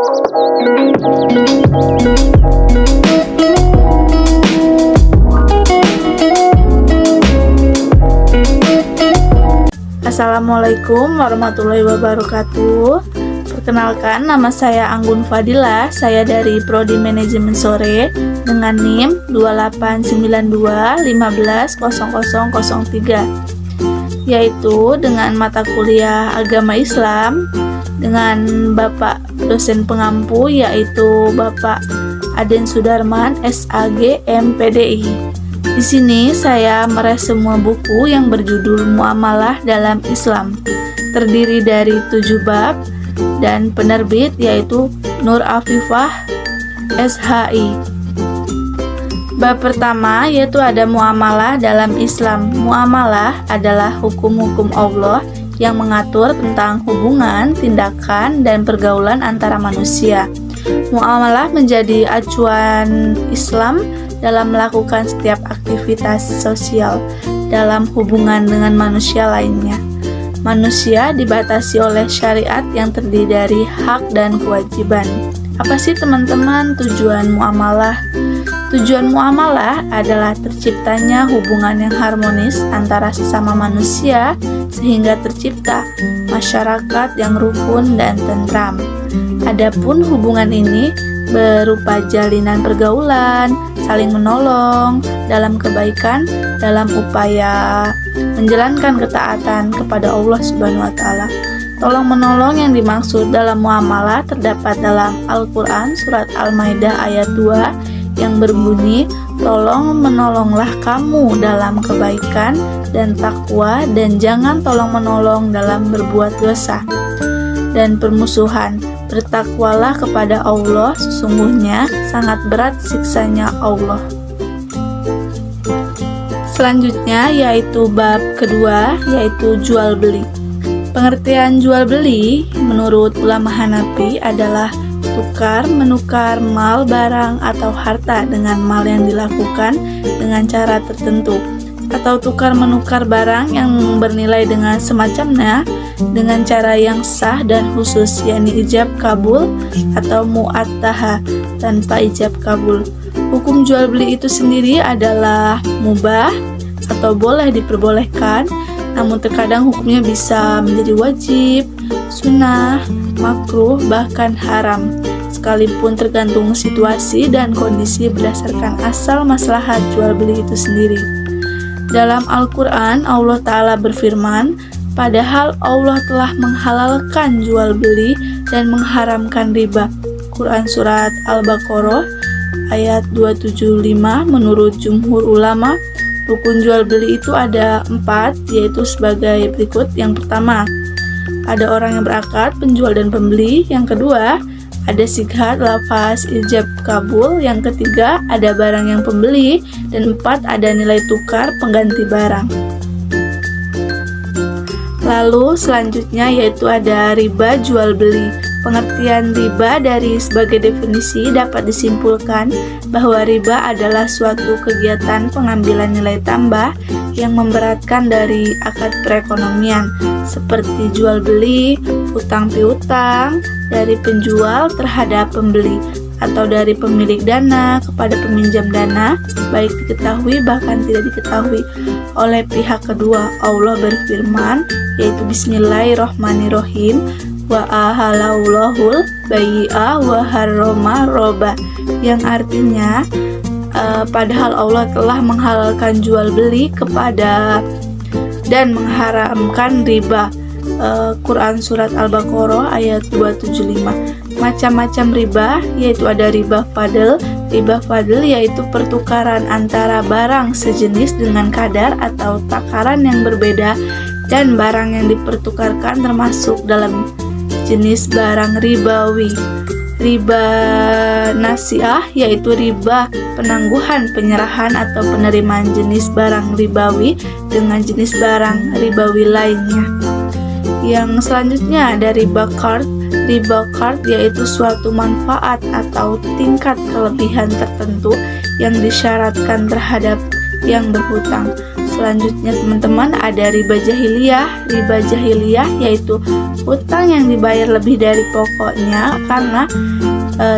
Assalamualaikum warahmatullahi wabarakatuh. Perkenalkan, nama saya Anggun Fadilah. Saya dari Prodi Manajemen Sore dengan NIM 2892150003, yaitu dengan mata kuliah Agama Islam dengan Bapak dosen pengampu, yaitu Bapak Aden Sudarman, SAG, MPDI. Di sini saya meraih semua buku yang berjudul Muamalah dalam Islam, terdiri dari 7 bab dan penerbit yaitu Nur Afifah SHI. Bab pertama yaitu ada muamalah dalam Islam. Muamalah adalah hukum-hukum Allah yang mengatur tentang hubungan, tindakan, dan pergaulan antara manusia. Muamalah menjadi acuan Islam dalam melakukan setiap aktivitas sosial dalam hubungan dengan manusia lainnya. Manusia dibatasi oleh syariat yang terdiri dari hak dan kewajiban. Apa sih teman-teman tujuan muamalah? Tujuan muamalah adalah terciptanya hubungan yang harmonis antara sesama manusia sehingga tercipta masyarakat yang rukun dan tentram. Adapun hubungan ini berupa jalinan pergaulan, saling menolong dalam kebaikan, dalam upaya menjalankan ketaatan kepada Allah Subhanahu wa taala. Tolong menolong yang dimaksud dalam muamalah terdapat dalam Al-Qur'an surat Al-Maidah ayat 2 yang berbunyi, "Tolong menolonglah kamu dalam kebaikan dan takwa, dan jangan tolong menolong dalam berbuat dosa dan permusuhan. Bertakwalah kepada Allah, sesungguhnya sangat berat siksanya Allah." Selanjutnya yaitu bab kedua, yaitu jual beli. Pengertian jual beli menurut ulama Hanafi adalah tukar menukar mal, barang, atau harta dengan mal yang dilakukan dengan cara tertentu, atau tukar menukar barang yang bernilai dengan semacamnya dengan cara yang sah dan khusus, yakni ijab kabul atau mu'attaha tanpa ijab kabul. Hukum jual beli itu sendiri adalah mubah atau boleh diperbolehkan, namun terkadang hukumnya bisa menjadi wajib, sunnah, makruh, bahkan haram, sekalipun tergantung situasi dan kondisi berdasarkan asal maslahat jual beli itu sendiri. Dalam Al-Quran, Allah Ta'ala berfirman, "Padahal Allah telah menghalalkan jual beli dan mengharamkan riba." Quran Surat Al-Baqarah ayat 275. Menurut jumhur ulama, rukun jual beli itu ada 4, yaitu sebagai berikut. Yang pertama, ada orang yang berakad, penjual dan pembeli. Yang kedua, ada sighat lafaz ijab kabul. Yang ketiga, ada barang yang pembeli. Dan 4, ada nilai tukar pengganti barang. Lalu selanjutnya yaitu ada riba jual beli. Pengertian riba dari sebagai definisi dapat disimpulkan bahwa riba adalah suatu kegiatan pengambilan nilai tambah yang memberatkan dari akad perekonomian, seperti jual beli, utang piutang dari penjual terhadap pembeli, atau dari pemilik dana kepada peminjam dana, baik diketahui bahkan tidak diketahui oleh pihak kedua. Allah berfirman, yaitu Bismillahirrohmanirrohim, wa ahalallahul bai'a wa harrama roba, yang artinya padahal Allah telah menghalalkan jual beli kepada dan mengharamkan riba. Quran Surat Al-Baqarah ayat 275. Macam-macam riba, yaitu ada riba fadl. Riba fadl yaitu pertukaran antara barang sejenis dengan kadar atau takaran yang berbeda, dan barang yang dipertukarkan termasuk dalam jenis barang ribawi. Riba nasiah yaitu riba penangguhan penyerahan atau penerimaan jenis barang ribawi dengan jenis barang ribawi lainnya. Yang selanjutnya ada riba qard. Riba qard yaitu suatu manfaat atau tingkat kelebihan tertentu yang disyaratkan terhadap yang berhutang. Selanjutnya teman-teman ada riba jahiliyah. Riba jahiliyah yaitu hutang yang dibayar lebih dari pokoknya karena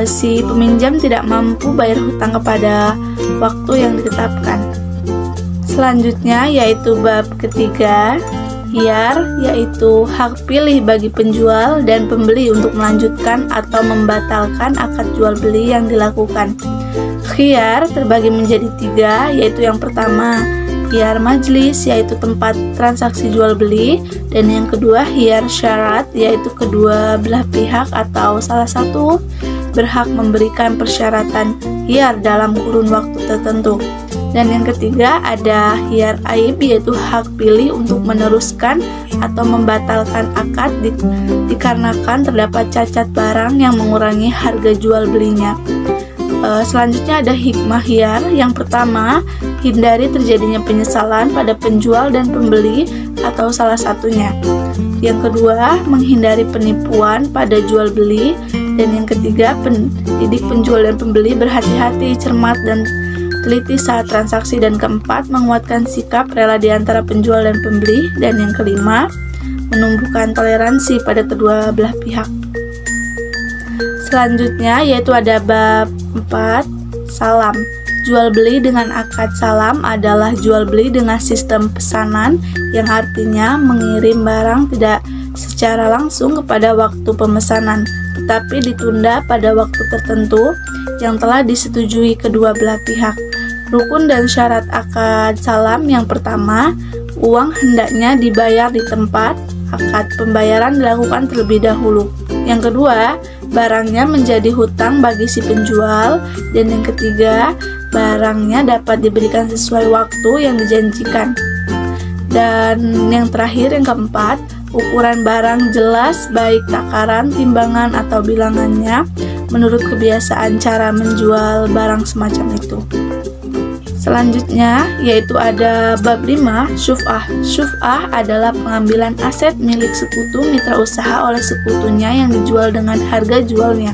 si peminjam tidak mampu bayar hutang kepada waktu yang ditetapkan. Selanjutnya yaitu bab ketiga, khiyar, yaitu hak pilih bagi penjual dan pembeli untuk melanjutkan atau membatalkan akad jual beli yang dilakukan. Khiyar terbagi menjadi tiga, yaitu yang pertama khiyar majlis, yaitu tempat transaksi jual beli, dan yang kedua khiyar syarat, yaitu kedua belah pihak atau salah satu berhak memberikan persyaratan khiyar dalam kurun waktu tertentu. Dan yang ketiga ada khiyar aib, yaitu hak pilih untuk meneruskan atau membatalkan akad dikarenakan terdapat cacat barang yang mengurangi harga jual belinya. Selanjutnya ada hikmah khiyar. Yang pertama, hindari terjadinya penyesalan pada penjual dan pembeli atau salah satunya. Yang kedua, menghindari penipuan pada jual beli. Dan yang ketiga, pendidik penjual dan pembeli berhati-hati, cermat, dan teliti saat transaksi. Dan keempat, menguatkan sikap rela di antara penjual dan pembeli. Dan yang kelima, menumbuhkan toleransi pada kedua belah pihak. Selanjutnya yaitu ada bab 4, salam. Jual beli dengan akad salam adalah jual beli dengan sistem pesanan, yang artinya mengirim barang tidak secara langsung kepada waktu pemesanan, tetapi ditunda pada waktu tertentu yang telah disetujui kedua belah pihak. Rukun dan syarat akad salam: yang pertama, uang hendaknya dibayar di tempat akad pembayaran dilakukan terlebih dahulu. Yang kedua, barangnya menjadi hutang bagi si penjual. Dan yang ketiga, barangnya dapat diberikan sesuai waktu yang dijanjikan. Dan yang terakhir, yang keempat, ukuran barang jelas baik takaran, timbangan, atau bilangannya menurut kebiasaan cara menjual barang semacam itu. Selanjutnya yaitu ada bab 5, syuf'ah. Syuf'ah adalah pengambilan aset milik sekutu mitra usaha oleh sekutunya yang dijual dengan harga jualnya.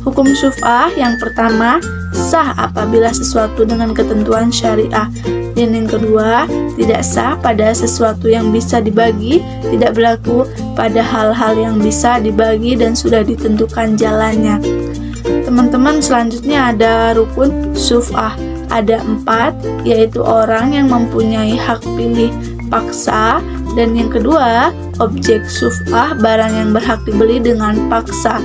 Hukum syuf'ah: yang pertama, sah apabila sesuatu dengan ketentuan syariah. Dan yang kedua, tidak sah pada sesuatu yang bisa dibagi, tidak berlaku pada hal-hal yang bisa dibagi dan sudah ditentukan jalannya. Teman-teman, selanjutnya ada rukun syuf'ah. Ada 4, yaitu orang yang mempunyai hak pilih paksa. Dan yang kedua, objek syuf'ah, barang yang berhak dibeli dengan paksa.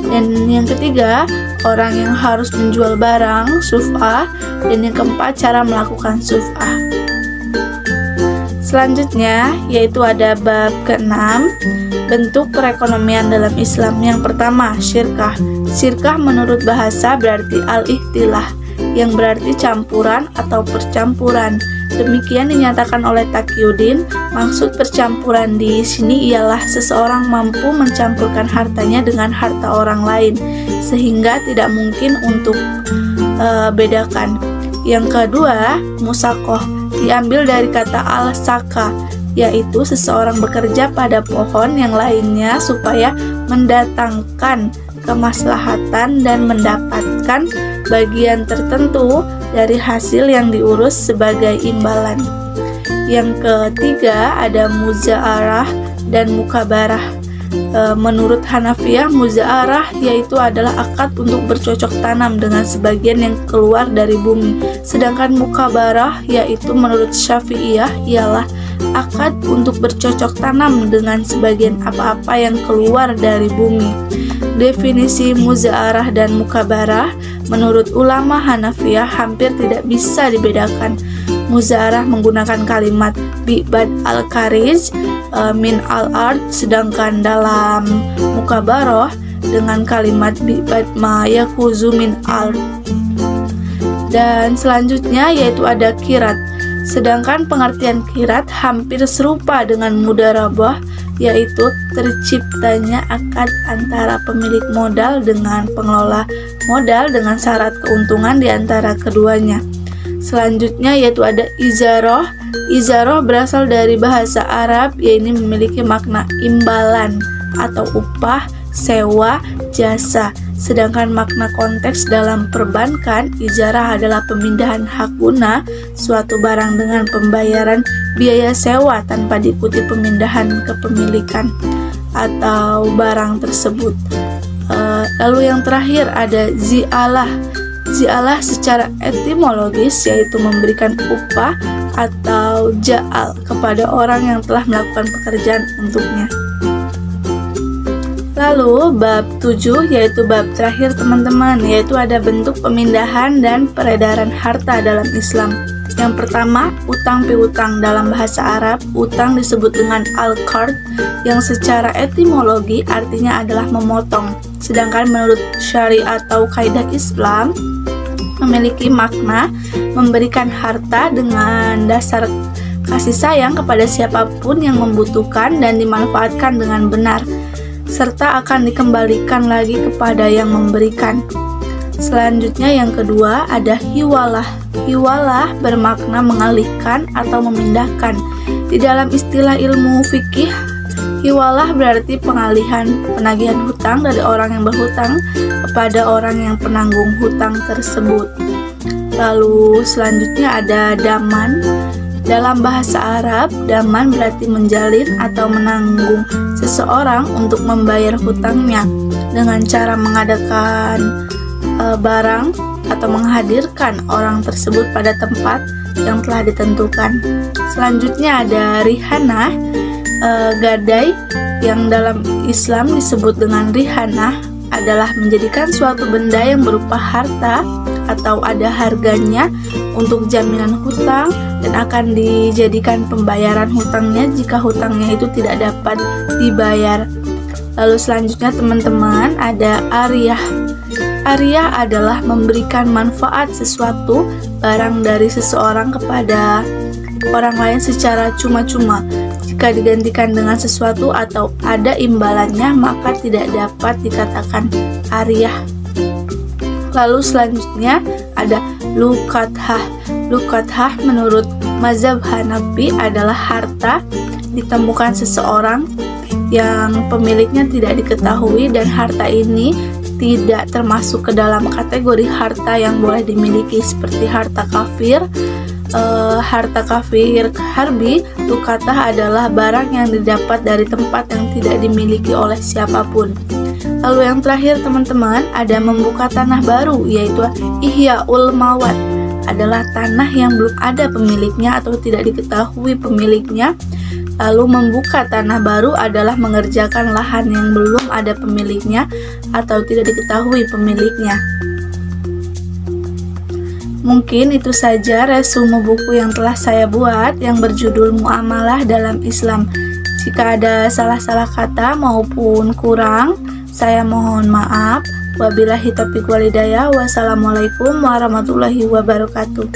Dan yang ketiga, orang yang harus menjual barang syuf'ah. Dan yang keempat, cara melakukan syuf'ah. Selanjutnya yaitu ada bab ke-6, bentuk perekonomian dalam Islam. Yang pertama, syirkah. Syirkah menurut bahasa berarti al-ihtilah, yang berarti campuran atau percampuran. Demikian dinyatakan oleh Taqiyuddin. Maksud percampuran di sini ialah seseorang mampu mencampurkan hartanya dengan harta orang lain sehingga tidak mungkin untuk bedakan. Yang kedua, musakoh, diambil dari kata al-saka, yaitu seseorang bekerja pada pohon yang lainnya supaya mendatangkan kemaslahatan dan mendapatkan bagian tertentu dari hasil yang diurus sebagai imbalan. Yang ketiga ada muza'arah dan mukabarah. Menurut Hanafiyah, muza'arah yaitu adalah akad untuk bercocok tanam dengan sebagian yang keluar dari bumi. Sedangkan mukabarah yaitu menurut Syafi'iyah ialah akad untuk bercocok tanam dengan sebagian apa-apa yang keluar dari bumi. Definisi muza'arah dan mukabarah menurut ulama Hanafiyah hampir tidak bisa dibedakan. Muza'arah menggunakan kalimat bi'bad al-kariz min al-ard, sedangkan dalam mukabarah dengan kalimat bi'bad ma yakuzu min al. Dan selanjutnya yaitu ada kirat. Sedangkan pengertian kirat hampir serupa dengan mudarabah, yaitu terciptanya akad antara pemilik modal dengan pengelola modal dengan syarat keuntungan di antara keduanya. Selanjutnya yaitu ada izaroh. Izaroh berasal dari bahasa Arab, yaitu memiliki makna imbalan atau upah, sewa, jasa. Sedangkan makna konteks dalam perbankan, ijarah adalah pemindahan hak guna suatu barang dengan pembayaran biaya sewa tanpa diikuti pemindahan kepemilikan atau barang tersebut. Lalu yang terakhir ada zi'alah. Zi'alah secara etimologis yaitu memberikan upah atau ja'al kepada orang yang telah melakukan pekerjaan untuknya. Lalu bab 7 yaitu bab terakhir teman-teman, yaitu ada bentuk pemindahan dan peredaran harta dalam Islam. Yang pertama, utang piutang. Dalam bahasa Arab, utang disebut dengan al-qard yang secara etimologi artinya adalah memotong. Sedangkan menurut syariat atau kaidah Islam memiliki makna memberikan harta dengan dasar kasih sayang kepada siapapun yang membutuhkan dan dimanfaatkan dengan benar, serta akan dikembalikan lagi kepada yang memberikan. Selanjutnya yang kedua ada hiwalah. Hiwalah bermakna mengalihkan atau memindahkan. Di dalam istilah ilmu fikih, hiwalah berarti pengalihan penagihan hutang dari orang yang berhutang kepada orang yang penanggung hutang tersebut. Lalu selanjutnya ada daman. Dalam bahasa Arab, daman berarti menjalin atau menanggung seseorang untuk membayar hutangnya dengan cara mengadakan barang atau menghadirkan orang tersebut pada tempat yang telah ditentukan. Selanjutnya ada rihanah, gadai yang dalam Islam disebut dengan rihanah adalah menjadikan suatu benda yang berupa harta atau ada harganya untuk jaminan hutang dan akan dijadikan pembayaran hutangnya jika hutangnya itu tidak dapat dibayar. Lalu selanjutnya teman-teman ada ariyah. Ariyah adalah memberikan manfaat sesuatu barang dari seseorang kepada orang lain secara cuma-cuma. Jika digantikan dengan sesuatu atau ada imbalannya, maka tidak dapat dikatakan ariyah. Lalu selanjutnya ada lukathah. Lukathah menurut mazhab Hanafi adalah harta ditemukan seseorang yang pemiliknya tidak diketahui dan harta ini tidak termasuk ke dalam kategori harta yang boleh dimiliki seperti harta kafir. Harta kafir harbi, lukathah adalah barang yang didapat dari tempat yang tidak dimiliki oleh siapapun. Lalu yang terakhir teman-teman ada membuka tanah baru, yaitu ihyaul mawat, adalah tanah yang belum ada pemiliknya atau tidak diketahui pemiliknya. Lalu membuka tanah baru adalah mengerjakan lahan yang belum ada pemiliknya atau tidak diketahui pemiliknya. Mungkin itu saja resume buku yang telah saya buat yang berjudul Muamalah dalam Islam. Jika ada salah-salah kata maupun kurang, saya mohon maaf. Wabillahi taufiq wal hidayah. Wassalamualaikum warahmatullahi wabarakatuh.